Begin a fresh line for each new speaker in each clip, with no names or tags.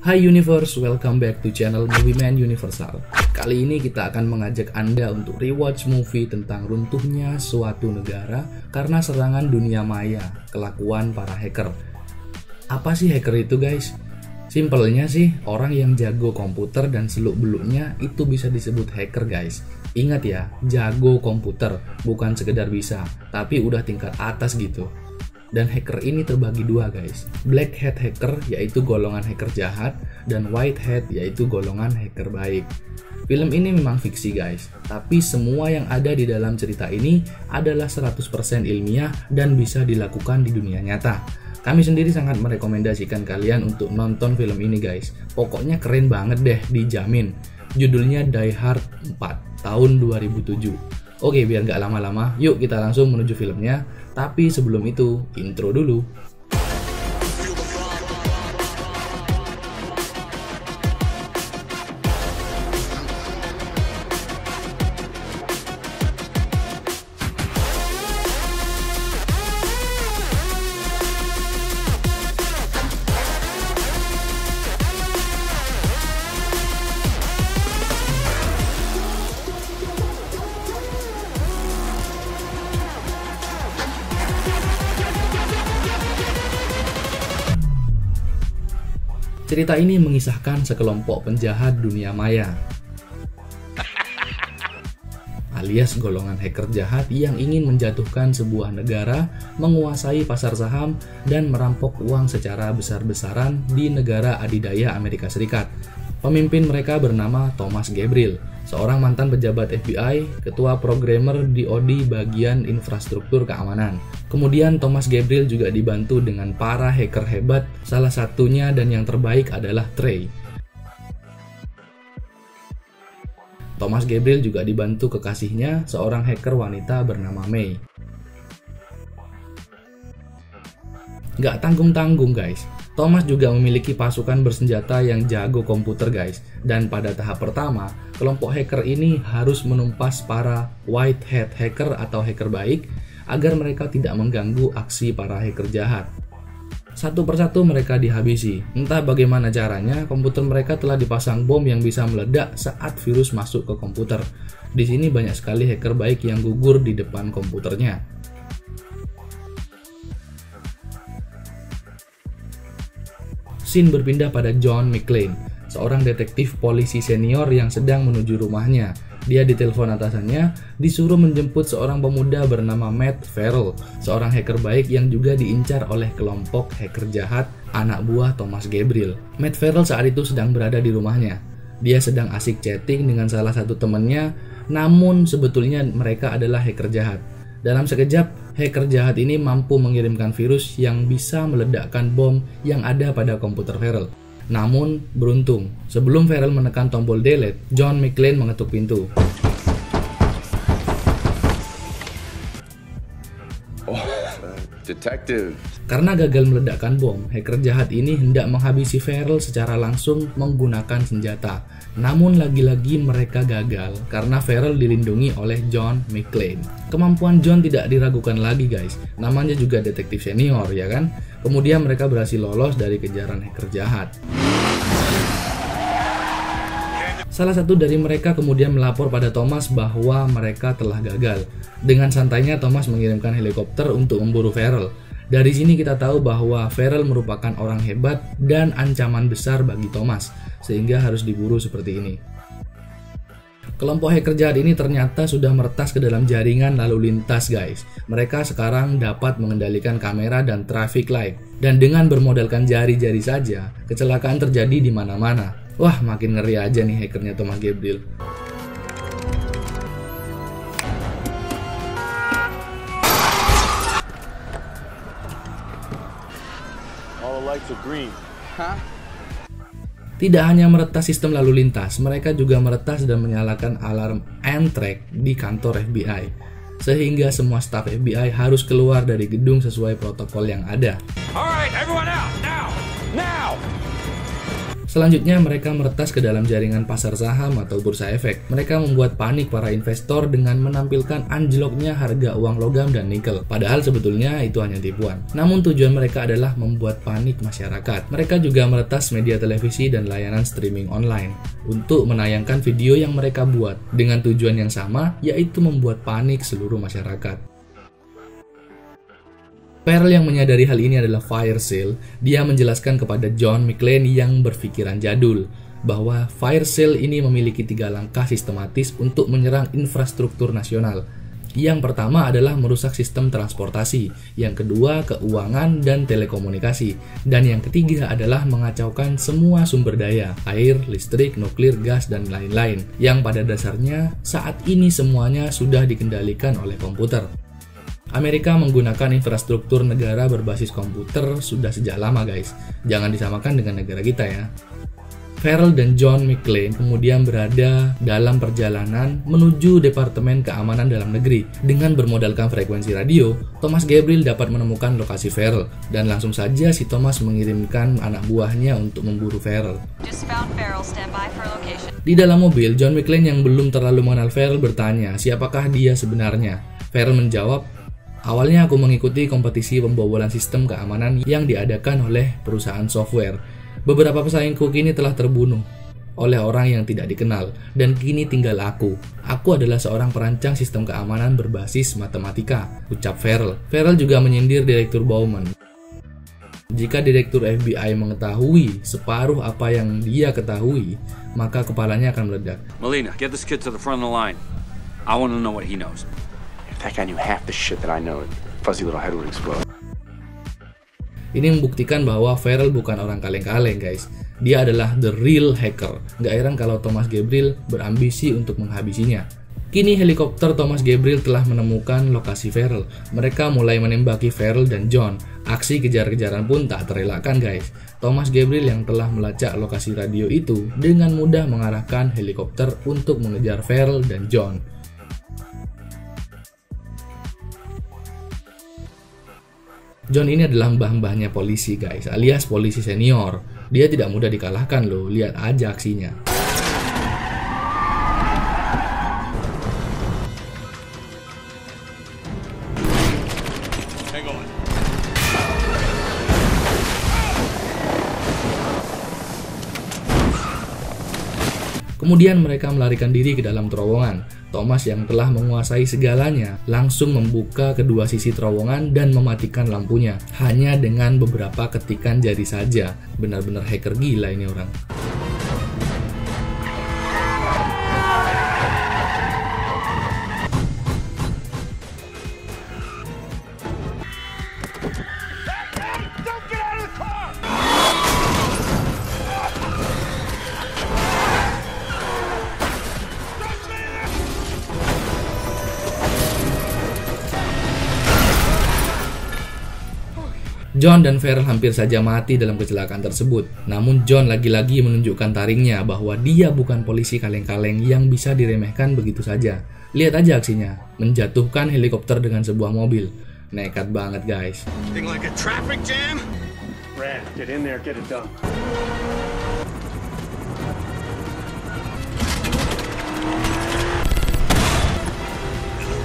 Hai Universe, welcome back to channel Movieman Universal. Kali ini kita akan mengajak Anda untuk rewatch movie tentang runtuhnya suatu negara karena serangan dunia maya, kelakuan para hacker. Apa sih hacker itu guys? Simpelnya sih, orang yang jago komputer dan seluk-beluknya itu bisa disebut hacker guys. Ingat ya, jago komputer, bukan sekedar bisa, tapi udah tingkat atas gitu. Dan hacker ini terbagi dua guys, black hat hacker yaitu golongan hacker jahat, dan white hat yaitu golongan hacker baik. Film ini memang fiksi guys, tapi semua yang ada di dalam cerita ini adalah 100% ilmiah dan bisa dilakukan di dunia nyata. Kami sendiri sangat merekomendasikan kalian untuk nonton film ini guys, pokoknya keren banget deh, dijamin. Judulnya Die Hard 4 tahun 2007. Oke, biar gak lama-lama, yuk kita langsung menuju filmnya. Tapi sebelum itu, intro dulu. Cerita ini mengisahkan sekelompok penjahat dunia maya alias golongan hacker jahat yang ingin menjatuhkan sebuah negara, menguasai pasar saham, dan merampok uang secara besar-besaran di negara adidaya Amerika Serikat. Pemimpin mereka bernama Thomas Gabriel, seorang mantan pejabat FBI, ketua programmer di OD bagian infrastruktur keamanan. Kemudian Thomas Gabriel juga dibantu dengan para hacker hebat, salah satunya dan yang terbaik adalah Trey. Thomas Gabriel juga dibantu kekasihnya, seorang hacker wanita bernama May. Gak tanggung-tanggung guys, Thomas juga memiliki pasukan bersenjata yang jago komputer guys. Dan pada tahap pertama, kelompok hacker ini harus menumpas para white hat hacker atau hacker baik agar mereka tidak mengganggu aksi para hacker jahat. Satu persatu mereka dihabisi. Entah bagaimana caranya, komputer mereka telah dipasang bom yang bisa meledak saat virus masuk ke komputer. Di sini banyak sekali hacker baik yang gugur di depan komputernya. Scene berpindah pada John McClane, seorang detektif polisi senior yang sedang menuju rumahnya. Dia ditelepon atasannya, disuruh menjemput seorang pemuda bernama Matt Farrell, seorang hacker baik yang juga diincar oleh kelompok hacker jahat anak buah Thomas Gabriel. Matt Farrell saat itu sedang berada di rumahnya. Dia sedang asik chatting dengan salah satu temannya, namun sebetulnya mereka adalah hacker jahat. Dalam sekejap, hacker jahat ini mampu mengirimkan virus yang bisa meledakkan bom yang ada pada komputer Farrell. Namun, beruntung, sebelum Farrell menekan tombol delete, John McClane mengetuk pintu.
Detective.
Karena gagal meledakkan bom, hacker jahat ini hendak menghabisi Farrell secara langsung menggunakan senjata. Namun lagi-lagi mereka gagal karena Farrell dilindungi oleh John McClane. Kemampuan John tidak diragukan lagi guys, namanya juga detektif senior ya kan. Kemudian mereka berhasil lolos dari kejaran hacker jahat. Salah satu dari mereka kemudian melapor pada Thomas bahwa mereka telah gagal. Dengan santainya Thomas mengirimkan helikopter untuk memburu Farrell. Dari sini kita tahu bahwa Farrell merupakan orang hebat dan ancaman besar bagi Thomas, sehingga harus diburu seperti ini. Kelompok hacker jahat ini ternyata sudah meretas ke dalam jaringan lalu lintas guys. Mereka sekarang dapat mengendalikan kamera dan traffic light. Dan dengan bermodalkan jari-jari saja, kecelakaan terjadi di mana-mana. Wah, makin ngeri aja nih hackernya Thomas Gabriel.
All the lights are green. Huh?
Tidak hanya meretas sistem lalu lintas, mereka juga meretas dan menyalakan alarm Amtrak di kantor FBI. Sehingga semua staf FBI harus keluar dari gedung sesuai protokol yang ada.
All right, everyone out now. Now.
Selanjutnya mereka meretas ke dalam jaringan pasar saham atau bursa efek. Mereka membuat panik para investor dengan menampilkan anjloknya harga uang logam dan nikel. Padahal sebetulnya itu hanya tipuan. Namun tujuan mereka adalah membuat panik masyarakat. Mereka juga meretas media televisi dan layanan streaming online untuk menayangkan video yang mereka buat dengan tujuan yang sama, yaitu membuat panik seluruh masyarakat. Farrell yang menyadari hal ini adalah fire sale. Dia menjelaskan kepada John McClane yang berpikiran jadul bahwa fire sale ini memiliki 3 langkah sistematis untuk menyerang infrastruktur nasional. Yang pertama adalah merusak sistem transportasi, yang kedua keuangan dan telekomunikasi, dan yang ketiga adalah mengacaukan semua sumber daya, air, listrik, nuklir, gas, dan lain-lain, yang pada dasarnya saat ini semuanya sudah dikendalikan oleh komputer. Amerika menggunakan infrastruktur negara berbasis komputer sudah sejak lama guys, jangan disamakan dengan negara kita ya. Farrell dan John McClane kemudian berada dalam perjalanan menuju Departemen Keamanan Dalam Negeri. Dengan bermodalkan frekuensi radio, Thomas Gabriel dapat menemukan lokasi Farrell, dan langsung saja si Thomas mengirimkan anak buahnya untuk memburu Farrell. Di dalam mobil, John McClane yang belum terlalu mengenal Farrell bertanya siapakah dia sebenarnya. Farrell menjawab, "Awalnya aku mengikuti kompetisi pembobolan sistem keamanan yang diadakan oleh perusahaan software. Beberapa pesaingku kini telah terbunuh oleh orang yang tidak dikenal, dan kini tinggal aku. Aku adalah seorang perancang sistem keamanan berbasis matematika," ucap Farrell. Farrell juga menyindir Direktur Bowman. Jika Direktur FBI mengetahui separuh apa yang dia ketahui, maka kepalanya akan meledak.
Melina, get this kid to the front of the line. I want to know what he knows.
If that guy knew half the shit that I know, fuzzy little head would explode.
Ini membuktikan bahwa Farrell bukan orang kaleng-kaleng guys. Dia adalah the real hacker. Gak heran kalau Thomas Gabriel berambisi untuk menghabisinya. Kini helikopter Thomas Gabriel telah menemukan lokasi Farrell. Mereka mulai menembaki Farrell dan John. Aksi kejar-kejaran pun tak terelakkan guys. Thomas Gabriel yang telah melacak lokasi radio itu dengan mudah mengarahkan helikopter untuk mengejar Farrell dan John. John ini adalah mbah-mbahnya polisi guys, alias polisi senior. Dia tidak mudah dikalahkan loh, lihat aja aksinya. Kemudian mereka melarikan diri ke dalam terowongan. Thomas yang telah menguasai segalanya langsung membuka kedua sisi terowongan dan mematikan lampunya hanya dengan beberapa ketikan jari saja. Benar-benar hacker gila ini orang. John dan Farrell hampir saja mati dalam kecelakaan tersebut. Namun John lagi-lagi menunjukkan taringnya bahwa dia bukan polisi kaleng-kaleng yang bisa diremehkan begitu saja. Lihat aja aksinya, menjatuhkan helikopter dengan sebuah mobil. Nekat banget guys.
Like a traffic jam?
Brad, get in there, get it done.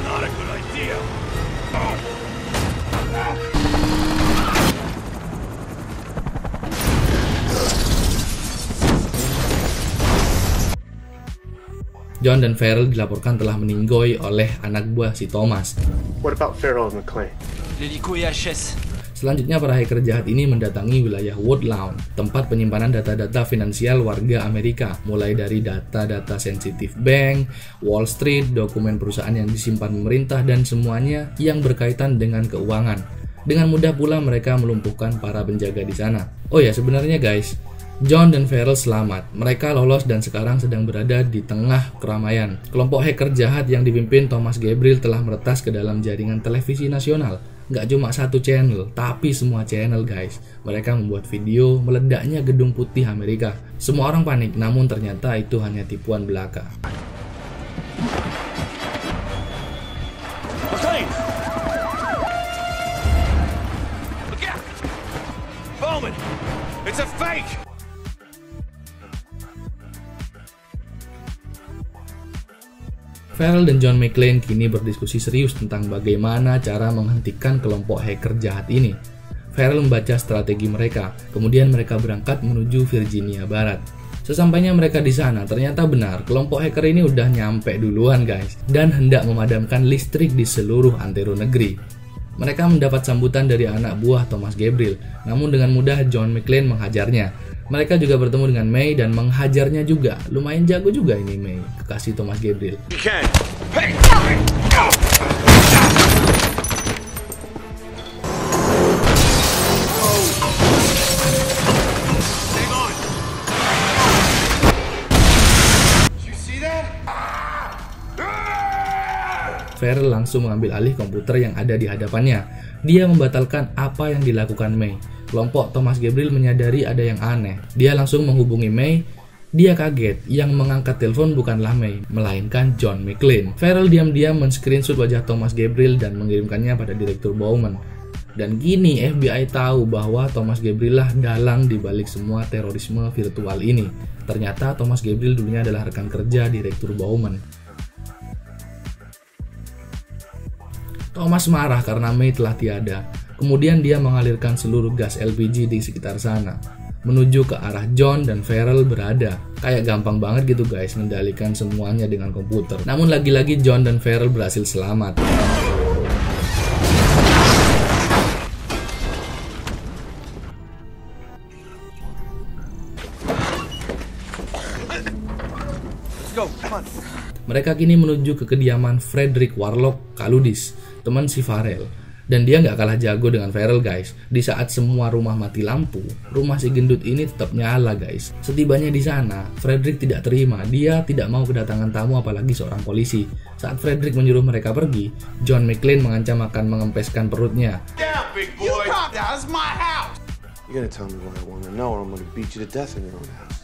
Not a good idea.
John dan Farrell dilaporkan telah meninggoy oleh anak buah si Thomas.
What about Farrell and McClane?
L'hélico EHS.
Selanjutnya para hacker jahat ini mendatangi wilayah Woodlawn, tempat penyimpanan data-data finansial warga Amerika, mulai dari data-data sensitif bank, Wall Street, dokumen perusahaan yang disimpan pemerintah, dan semuanya yang berkaitan dengan keuangan. Dengan mudah pula mereka melumpuhkan para penjaga di sana. Oh ya, sebenarnya guys, John dan Farrell selamat. Mereka lolos dan sekarang sedang berada di tengah keramaian. Kelompok hacker jahat yang dipimpin Thomas Gabriel telah meretas ke dalam jaringan televisi nasional. Gak cuma satu channel, tapi semua channel guys. Mereka membuat video meledaknya gedung putih Amerika. Semua orang panik, namun ternyata itu hanya tipuan belaka.
Look out! Bowman! It's a fake!
Farrell dan John McClane kini berdiskusi serius tentang bagaimana cara menghentikan kelompok hacker jahat ini. Farrell membaca strategi mereka, kemudian mereka berangkat menuju Virginia Barat. Sesampainya mereka di sana, ternyata benar kelompok hacker ini udah nyampe duluan guys, dan hendak memadamkan listrik di seluruh antero negeri. Mereka mendapat sambutan dari anak buah Thomas Gabriel, namun dengan mudah John McClane menghajarnya. Mereka juga bertemu dengan May dan menghajarnya juga. Lumayan jago juga ini May, kekasih Thomas Gabriel. Farrell langsung mengambil alih komputer yang ada di hadapannya. Dia membatalkan apa yang dilakukan May. Kelompok Thomas Gabriel menyadari ada yang aneh. Dia langsung menghubungi May. Dia kaget, yang mengangkat telepon bukanlah May, melainkan John McClane. Farrell diam-diam men-screenshot wajah Thomas Gabriel dan mengirimkannya pada Direktur Bowman. Dan kini FBI tahu bahwa Thomas Gabriel lah dalang dibalik semua terorisme virtual ini. Ternyata Thomas Gabriel dulunya adalah rekan kerja Direktur Bowman. Thomas marah karena May telah tiada. Kemudian dia mengalirkan seluruh gas LPG di sekitar sana, menuju ke arah John dan Farrell berada. Kayak gampang banget gitu guys, mengendalikan semuanya dengan komputer. Namun lagi-lagi John dan Farrell berhasil selamat. Mereka kini menuju ke kediaman Frederick Warlock Kaludis, teman si Farrell. Dan dia nggak kalah jago dengan Farrell guys. Di saat semua rumah mati lampu, rumah si gendut ini tetap nyala guys. Setibanya di sana, Frederick tidak terima. Dia tidak mau kedatangan tamu apalagi seorang polisi. Saat Frederick menyuruh mereka pergi, John McClane mengancam akan mengempeskan perutnya.
Yeah, big boy. That's my house.
You gotta tell me what I want to know, or I'm gonna beat you to death in your own house.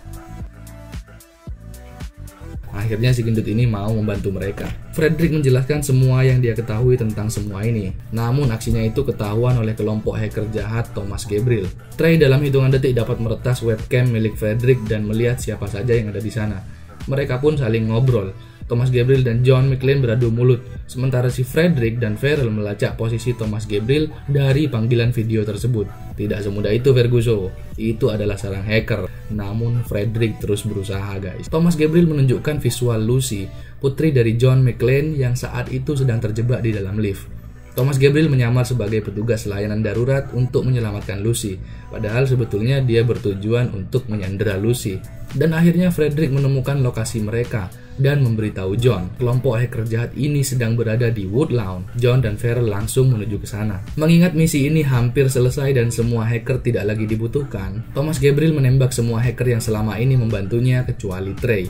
Akhirnya si gendut ini mau membantu mereka. Frederick menjelaskan semua yang dia ketahui tentang semua ini. Namun aksinya itu ketahuan oleh kelompok hacker jahat Thomas Gabriel. Trey dalam hitungan detik dapat meretas webcam milik Frederick dan melihat siapa saja yang ada di sana. Mereka pun saling ngobrol. Thomas Gabriel dan John McClane beradu mulut, sementara si Frederick dan Farrell melacak posisi Thomas Gabriel dari panggilan video tersebut. Tidak semudah itu Ferguson, itu adalah seorang hacker. Namun Frederick terus berusaha guys. Thomas Gabriel menunjukkan visual Lucy, putri dari John McClane yang saat itu sedang terjebak di dalam lift. Thomas Gabriel menyamar sebagai petugas layanan darurat untuk menyelamatkan Lucy, padahal sebetulnya dia bertujuan untuk menyandera Lucy. Dan akhirnya Frederick menemukan lokasi mereka dan memberitahu John, kelompok hacker jahat ini sedang berada di Woodlawn. John dan Farrell langsung menuju ke sana. Mengingat misi ini hampir selesai dan semua hacker tidak lagi dibutuhkan, Thomas Gabriel menembak semua hacker yang selama ini membantunya kecuali Trey.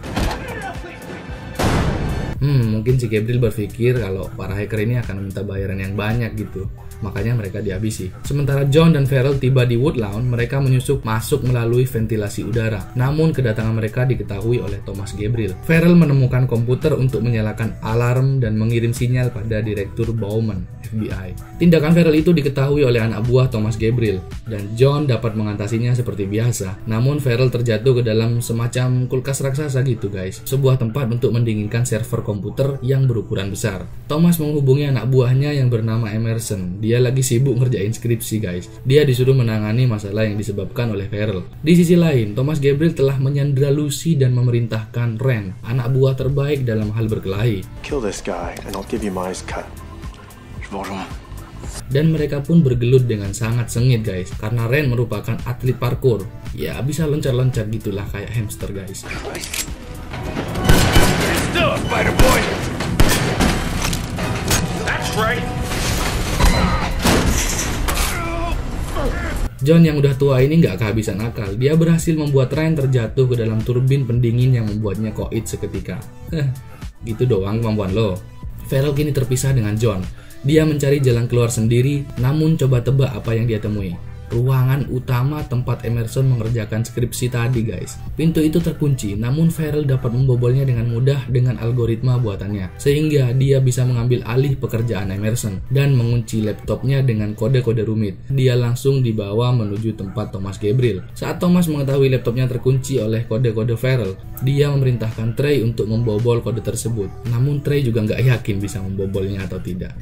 Mungkin si Gabriel berpikir kalau para hacker ini akan minta bayaran yang banyak gitu. Makanya mereka dihabisi. Sementara John dan Farrell tiba di Woodlawn, mereka menyusup masuk melalui ventilasi udara. Namun kedatangan mereka diketahui oleh Thomas Gabriel. Farrell menemukan komputer untuk menyalakan alarm dan mengirim sinyal pada Direktur Bowman, FBI. Tindakan Farrell itu diketahui oleh anak buah Thomas Gabriel, dan John dapat mengatasinya seperti biasa. Namun Farrell terjatuh ke dalam semacam kulkas raksasa gitu guys, sebuah tempat untuk mendinginkan server komputer yang berukuran besar. Thomas menghubungi anak buahnya yang bernama Emerson. Dia lagi sibuk ngerjain skripsi guys. Dia disuruh menangani masalah yang disebabkan oleh Farrell. Di sisi lain, Thomas Gabriel telah menyandera Lucy dan memerintahkan Ren, anak buah terbaik dalam hal berkelahi.
Kill this guy and I'll give you my cut.
Dan mereka pun bergelut dengan sangat sengit guys, karena Ren merupakan atlet parkour. Ya bisa loncat-loncat gitulah kayak hamster guys.
Still a spider boy. That's right.
John yang udah tua ini nggak kehabisan akal. Dia berhasil membuat Ren terjatuh ke dalam turbin pendingin yang membuatnya koit seketika. Gitu doang kemampuan lo. Farrell kini terpisah dengan John. Dia mencari jalan keluar sendiri, namun coba tebak apa yang dia temui. ruangan utama tempat Emerson mengerjakan skripsi tadi guys. Pintu itu terkunci, namun Farrell dapat membobolnya dengan mudah dengan algoritma buatannya, sehingga dia bisa mengambil alih pekerjaan Emerson dan mengunci laptopnya dengan kode-kode rumit. Dia langsung dibawa menuju tempat Thomas Gabriel. Saat Thomas mengetahui laptopnya terkunci oleh kode-kode Farrell, dia memerintahkan Trey untuk membobol kode tersebut. Namun Trey juga nggak yakin bisa membobolnya atau tidak.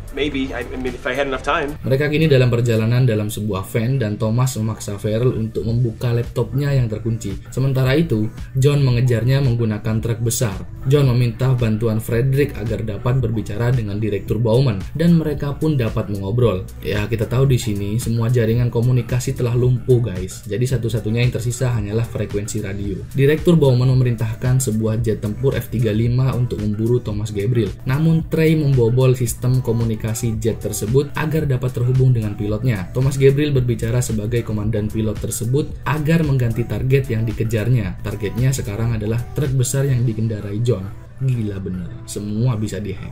Maybe, I mean, if I had enough time.
Mereka kini dalam perjalanan dalam sebuah van dan Thomas memaksa Farrell untuk membuka laptopnya yang terkunci. Sementara itu, John mengejarnya menggunakan truk besar. John meminta bantuan Frederick agar dapat berbicara dengan Direktur Bowman dan mereka pun dapat mengobrol. Ya, kita tahu di sini semua jaringan komunikasi telah lumpuh guys. Jadi satu-satunya yang tersisa hanyalah frekuensi radio. Direktur Bowman memerintahkan sebuah jet tempur F-35 untuk memburu Thomas Gabriel. Namun Trey membobol sistem komunikasi jet tersebut agar dapat terhubung dengan pilotnya. Thomas Gabriel berbicara sebagai komandan pilot tersebut agar mengganti target yang dikejarnya. Targetnya sekarang adalah truk besar yang dikendarai John. Gila bener, semua bisa dihack.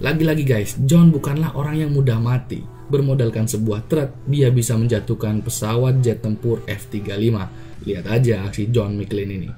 Lagi-lagi guys, John bukanlah orang yang mudah mati. Bermodalkan sebuah truk, dia bisa menjatuhkan pesawat jet tempur F-35. Lihat aja aksi John McClane ini.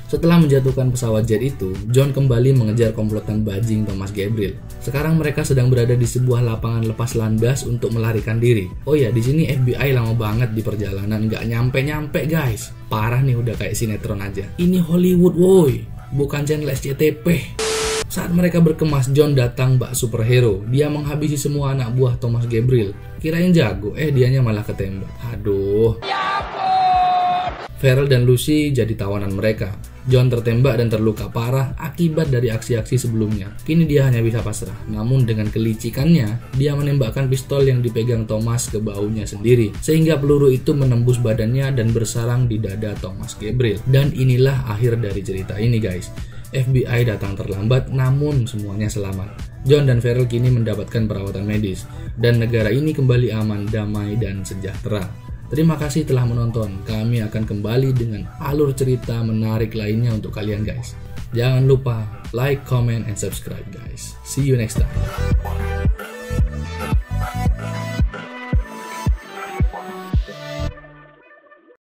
Setelah menjatuhkan pesawat jet itu, John kembali mengejar komplotan bajing Thomas Gabriel. Sekarang mereka sedang berada di sebuah lapangan lepas landas untuk melarikan diri. Oh ya, di sini FBI lama banget di perjalanan, nggak nyampe-nyampe guys. Parah nih, udah kayak sinetron aja. Ini Hollywood woi, bukan channel SCTP. Saat mereka berkemas, John datang bak superhero. Dia menghabisi semua anak buah Thomas Gabriel. Kirain jago, dianya malah ketembak. Aduh. Farrell dan Lucy jadi tawanan mereka. John tertembak dan terluka parah akibat dari aksi-aksi sebelumnya. Kini dia hanya bisa pasrah. Namun dengan kelicikannya, dia menembakkan pistol yang dipegang Thomas ke bahunya sendiri, sehingga peluru itu menembus badannya dan bersarang di dada Thomas Gabriel. Dan inilah akhir dari cerita ini guys. FBI datang terlambat, namun semuanya selamat. John dan Farrell kini mendapatkan perawatan medis, dan negara ini kembali aman, damai, dan sejahtera. Terima kasih telah menonton. Kami akan kembali dengan alur cerita menarik lainnya untuk kalian guys. Jangan lupa like, comment, and subscribe guys. See you next time.